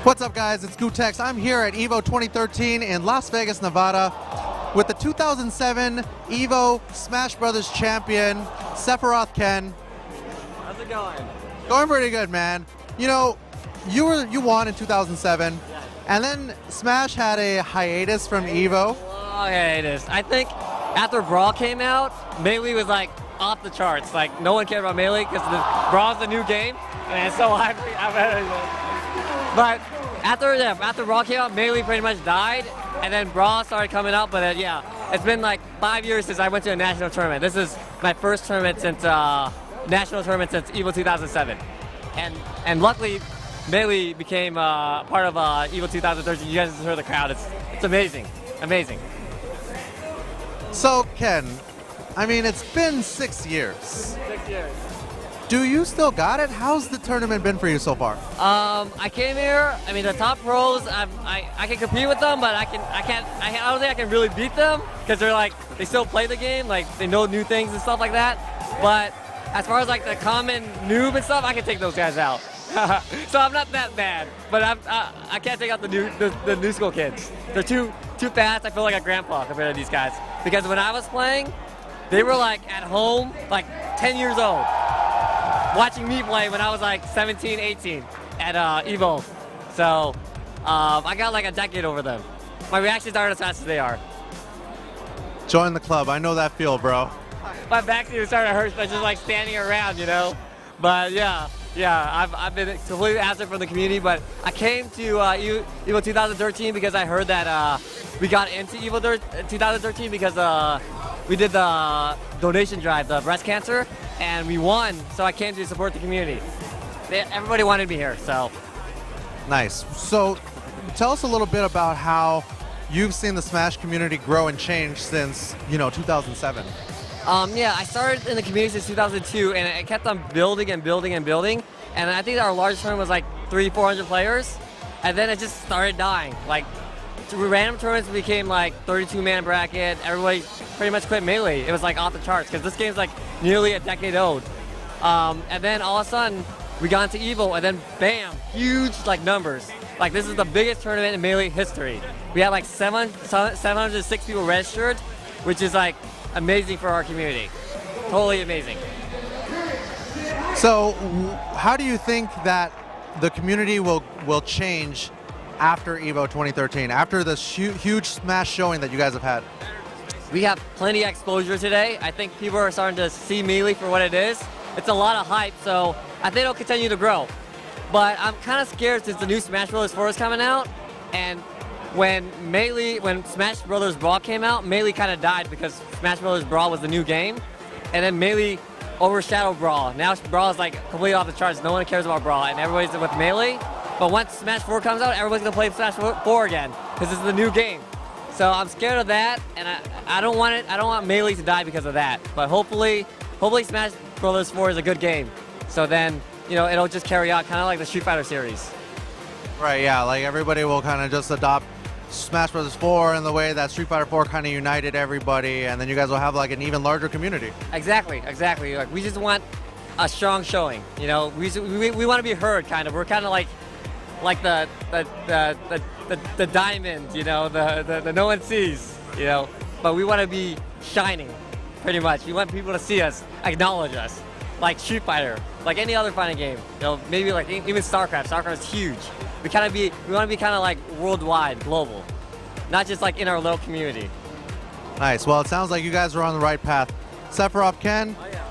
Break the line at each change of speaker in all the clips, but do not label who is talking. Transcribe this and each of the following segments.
What's up, guys? It's Gootecks. I'm here at EVO 2013 in Las Vegas, Nevada with the 2007 EVO Smash Brothers champion, SephirothKen.
How's it going?
Going pretty good, man. You know, you won in 2007, and then Smash had a hiatus from EVO.
Long hiatus. I think after Brawl came out, Melee was like off the charts. Like no one cared about Melee because Brawl's the new game, and so but after Brawl came out, Melee pretty much died, and then Brawl started coming out. But yeah, it's been like 5 years since I went to a national tournament. This is my first tournament since national tournament since EVO 2007, and luckily Melee became part of EVO 2013. You guys just heard the crowd. It's amazing, amazing.
So Ken, I mean, it's been 6 years.
6 years.
Do you still got it? How's the tournament been for you so far?
I came here. I mean, the top pros. I can compete with them, but I don't think I can really beat them because they still play the game. Like they know new things and stuff like that. But as far as like the common noob and stuff, I can take those guys out. So I'm not that bad. But I can't take out the new school kids. They're too fast. I feel like a grandpa compared to these guys. Because when I was playing, they were like at home, like 10 years old. Watching me play when I was like 17, 18 at EVO. So I got like a decade over them. My reactions aren't as fast as they are.
Join the club. I know that feel, bro.
My backseat was starting to hurt, but just like standing around, you know. But yeah, I've been completely absent from the community. But I came to EVO 2013 because I heard that we got into EVO 2013 because we did the donation drive, the breast cancer, and we won, so I came to support the community. Everybody wanted me here, so.
Nice. So tell us a little bit about how you've seen the Smash community grow and change since, 2007.
Yeah, I started in the community since 2002, and it kept on building and building and building, and I think our largest tournament was like 300-400 players, and then it just started dying. Like, random tournaments became like 32-man bracket. Everybody pretty much quit Melee. It was like off the charts because this game's like nearly a decade old. And then all of a sudden we got into EVO, and then bam, huge like numbers. Like this is the biggest tournament in Melee history. We had like 706 people registered, which is like amazing for our community. Totally amazing.
So how do you think that the community will change after EVO 2013, after this huge Smash showing that you guys have had?
We have plenty of exposure today. I think people are starting to see Melee for what it is. It's a lot of hype, so I think it'll continue to grow. But I'm kind of scared since the new Smash Bros. 4 is coming out, and when Smash Bros. Brawl came out, Melee kind of died because Smash Bros. Brawl was the new game, and then Melee overshadowed Brawl. Now Brawl is like completely off the charts. No one cares about Brawl, and everybody's with Melee. But once Smash 4 comes out, everybody's gonna play Smash 4 again because it's the new game. So I'm scared of that, and I don't want Melee to die because of that. But hopefully Smash Bros. 4 is a good game. So then, it'll just carry on, kind of like the Street Fighter series.
Right, yeah, like everybody will kind of just adopt Smash Bros. 4 in the way that Street Fighter 4 kind of united everybody, and then you guys will have like an even larger community. Exactly.
Like we just want a strong showing. We want to be heard, kind of. We're kind of like the diamond, the no one sees, but we want to be shining, pretty much. We want people to see us, acknowledge us, like Street Fighter, like any other fighting game. Maybe like even StarCraft. StarCraft is huge. We want to be kind of like worldwide, global, not just like in our little community.
Nice. Well, it sounds like you guys are on the right path. SephirothKen,
oh, yeah.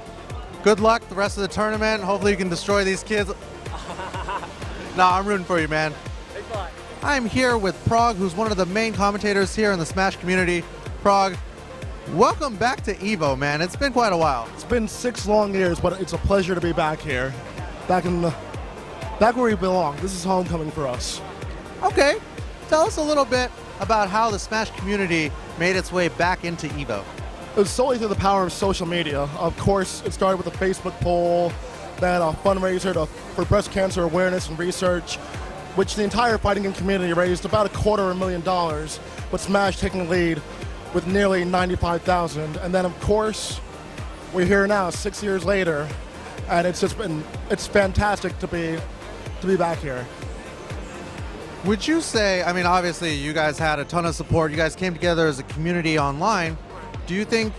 Good luck the rest of the tournament. Hopefully you can destroy these kids. No, I'm rooting for you, man.
Thanks a lot.
I'm here with Prog, who's one of the main commentators here in the Smash community. Prog, welcome back to EVO, man. It's been quite a while.
It's been 6 long years, but it's a pleasure to be back here. Back where we belong. This is homecoming for us.
Okay. Tell us a little bit about how the Smash community made its way back into EVO.
It was solely through the power of social media. Of course, it started with a Facebook poll, then a fundraiser for breast cancer awareness and research, which the entire fighting game community raised about $250,000, with Smash taking the lead with nearly $95,000. And then, of course, we're here now, 6 years later, and it's fantastic to be back here.
Would you say, I mean, obviously you guys had a ton of support, you guys came together as a community online. Do you think,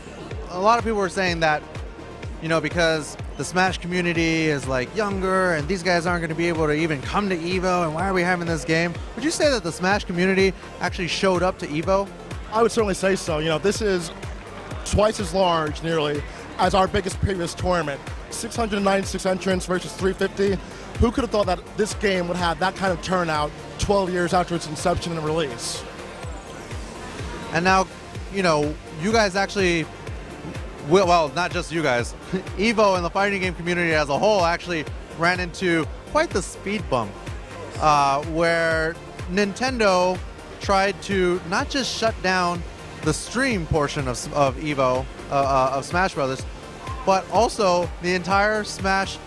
a lot of people were saying that, you know, because the Smash community is like younger and these guys aren't going to be able to even come to EVO, and why are we having this game? Would you say that the Smash community actually showed up to EVO?
I would certainly say so. You know, this is twice as large, nearly, as our biggest previous tournament. 696 entrants versus 350. Who could have thought that this game would have that kind of turnout 12 years after its inception and release?
And now, you know, you guys actually, well, not just you guys, EVO and the fighting game community as a whole actually ran into quite the speed bump, where Nintendo tried to not just shut down the stream portion of EVO, of Smash Brothers, but also the entire Smash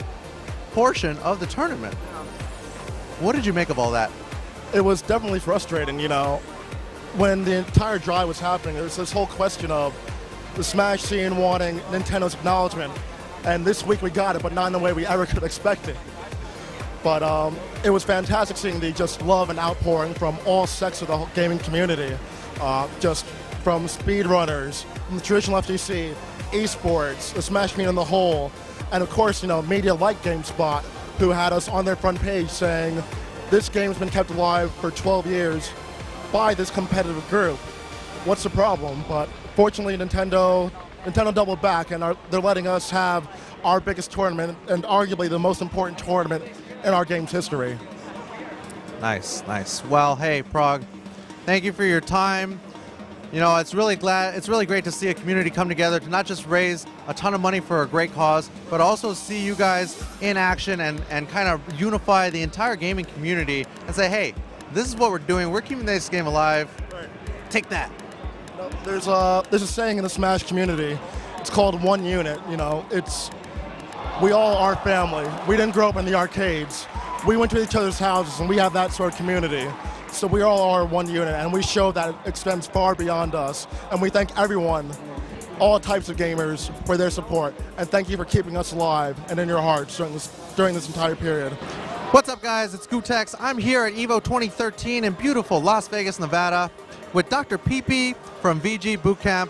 portion of the tournament. What did you make of all that?
It was definitely frustrating, you know. When the entire drive was happening, there was this whole question of the Smash scene wanting Nintendo's acknowledgement, and this week we got it, but not in the way we ever could expect it. But it was fantastic seeing the just love and outpouring from all sects of the whole gaming community, just from speedrunners, from the traditional FGC, esports, the Smash community on the whole, and of course, you know, media like GameSpot, who had us on their front page saying, this game's been kept alive for 12 years by this competitive group. What's the problem? But fortunately, Nintendo doubled back, and they're letting us have our biggest tournament, and arguably the most important tournament in our game's history.
Nice, nice. Well, hey, Prog, thank you for your time. You know, it's really great to see a community come together to not just raise a ton of money for a great cause, but also see you guys in action and kind of unify the entire gaming community and say, hey, this is what we're doing. We're keeping this game alive.
Right.
Take that.
There's a saying in the Smash community. It's called one unit. You know, we all are family. We didn't grow up in the arcades. We went to each other's houses, and we have that sort of community. So we all are one unit, and we show that it extends far beyond us. And we thank everyone, all types of gamers, for their support. And thank you for keeping us alive and in your hearts during this entire period.
What's up, guys? It's Gootecks. I'm here at EVO 2013 in beautiful Las Vegas, Nevada, with Dr. PeePee from VG Bootcamp.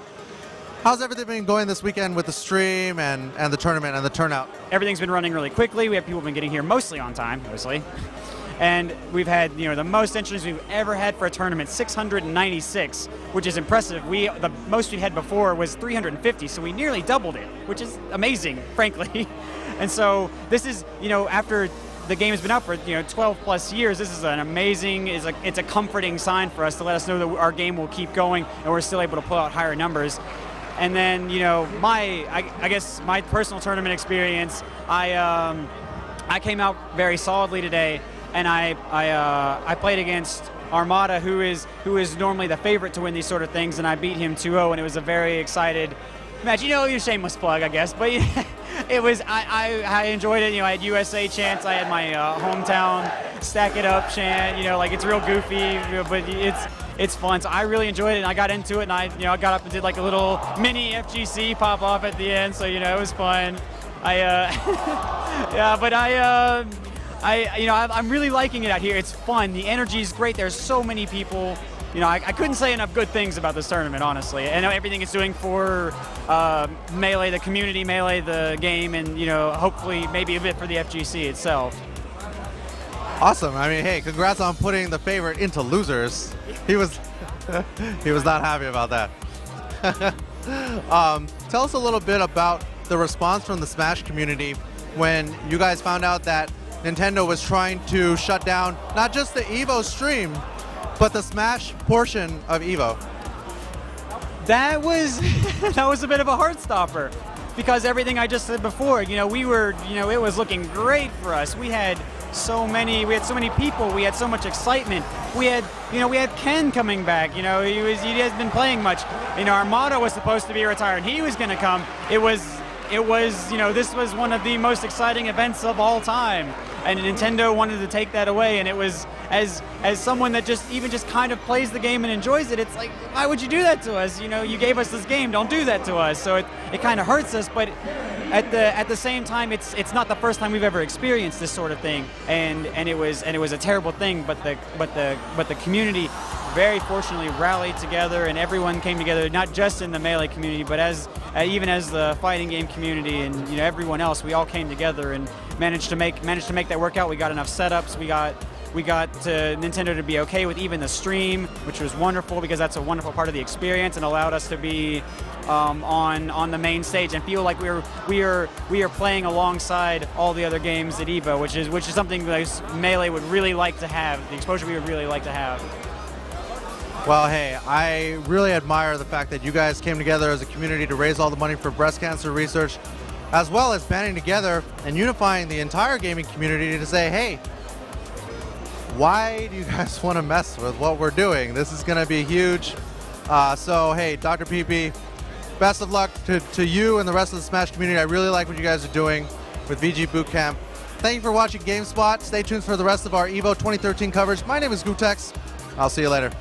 How's everything been going this weekend with the stream and the tournament and the turnout?
Everything's been running really quickly. We have people been getting here mostly on time, mostly. And we've had, you know, the most entries we've ever had for a tournament, 696, which is impressive. The most we had before was 350, so we nearly doubled it, which is amazing, frankly. And so this is, you know, after the game has been out for, you know, 12 plus years, this is an amazing, it's a comforting sign for us to let us know that our game will keep going and we're still able to pull out higher numbers. And then, you know, I guess my personal tournament experience, I came out very solidly today, and I played against Armada, who is normally the favorite to win these sort of things, and I beat him 2-0, and it was a very excited match. You know, your shameless plug, I guess, but it was. I enjoyed it. You know, I had USA chants. I had my hometown stack it up chant. You know, like it's real goofy, you know, but it's fun. So I really enjoyed it, and I got into it, and I got up and did like a little mini FGC pop off at the end. So you know, it was fun. Yeah, but I'm really liking it out here. It's fun. The energy is great. There's so many people. You know, I couldn't say enough good things about this tournament, honestly. I know everything it's doing for Melee, the community, Melee, the game, and, you know, hopefully maybe a bit for the FGC itself.
Awesome. I mean, hey, congrats on putting the favorite into losers. He was not happy about that. Tell us a little bit about the response from the Smash community when you guys found out that Nintendo was trying to shut down not just the EVO stream, but the Smash portion of EVO.
That was a bit of a heart stopper, because everything I just said before, you know, it was looking great for us. We had so many people, we had so much excitement. We had Ken coming back, you know, he hasn't been playing much. You know, Armada was supposed to be retired, he was going to come. It was, you know, this was one of the most exciting events of all time. and Nintendo wanted to take that away, and it was, as someone that just kind of plays the game and enjoys it, it's like, why would you do that to us? You know, you gave us this game, don't do that to us. So it kind of hurts us, but at the same time, it's not the first time we've ever experienced this sort of thing, and it was a terrible thing. But the community very fortunately rallied together, and everyone came together, not just in the Melee community, but even as the fighting game community, and you know, everyone else. We all came together and managed to make that work out. We got enough setups. We got Nintendo to be okay with even the stream, which was wonderful because that's a wonderful part of the experience, and allowed us to be on the main stage and feel like we are playing alongside all the other games at EVO, which is something that Melee would really like to have, the exposure we would really like to have.
Well, hey, I really admire the fact that you guys came together as a community to raise all the money for breast cancer research, as well as banding together and unifying the entire gaming community to say, hey, why do you guys want to mess with what we're doing? This is going to be huge. So, hey, Dr. PeePee, best of luck to you and the rest of the Smash community. I really like what you guys are doing with VG Bootcamp. Thank you for watching GameSpot. Stay tuned for the rest of our EVO 2013 coverage. My name is Gootecks. I'll see you later.